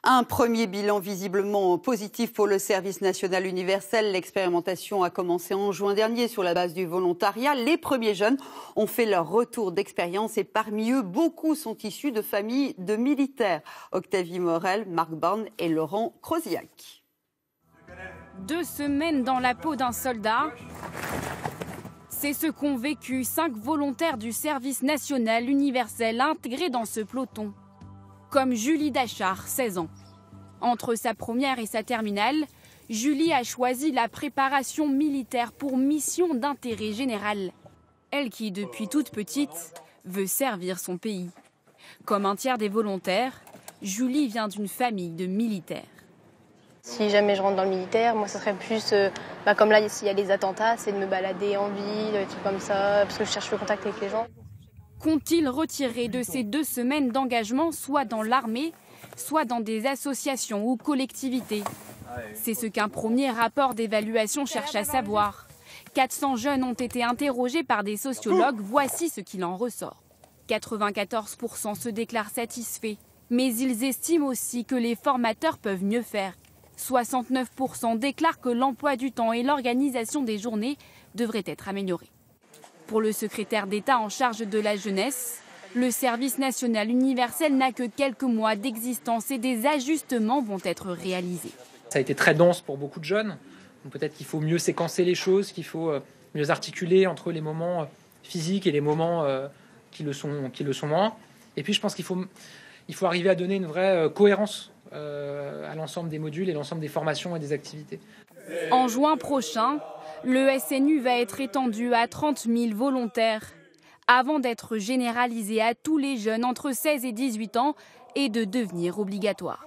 Un premier bilan visiblement positif pour le service national universel. L'expérimentation a commencé en juin dernier sur la base du volontariat. Les premiers jeunes ont fait leur retour d'expérience et parmi eux, beaucoup sont issus de familles de militaires. Octavie Morel, Marc Borne et Laurent Croziac. 2 semaines dans la peau d'un soldat, c'est ce qu'ont vécu 5 volontaires du service national universel intégrés dans ce peloton. Comme Julie Dachard, 16 ans. Entre sa première et sa terminale, Julie a choisi la préparation militaire pour mission d'intérêt général. Elle qui, depuis toute petite, veut servir son pays. Comme un tiers des volontaires, Julie vient d'une famille de militaires. Si jamais je rentre dans le militaire, moi, ça serait plus, comme là, s'il y a les attentats, c'est de me balader en ville, des trucs comme ça, parce que je cherche le contact avec les gens. Qu'ont-ils retiré de ces 2 semaines d'engagement, soit dans l'armée, soit dans des associations ou collectivités? C'est ce qu'un premier rapport d'évaluation cherche à savoir. 400 jeunes ont été interrogés par des sociologues, voici ce qu'il en ressort. 94% se déclarent satisfaits, mais ils estiment aussi que les formateurs peuvent mieux faire. 69% déclarent que l'emploi du temps et l'organisation des journées devraient être améliorés. Pour le secrétaire d'État en charge de la jeunesse, le service national universel n'a que quelques mois d'existence et des ajustements vont être réalisés. Ça a été très dense pour beaucoup de jeunes. Peut-être qu'il faut mieux séquencer les choses, qu'il faut mieux articuler entre les moments physiques et les moments qui le sont moins. Et puis je pense qu'il faut arriver à donner une vraie cohérence à l'ensemble des modules et l'ensemble des formations et des activités. En juin prochain, le SNU va être étendu à 30 000 volontaires avant d'être généralisé à tous les jeunes entre 16 et 18 ans et de devenir obligatoire.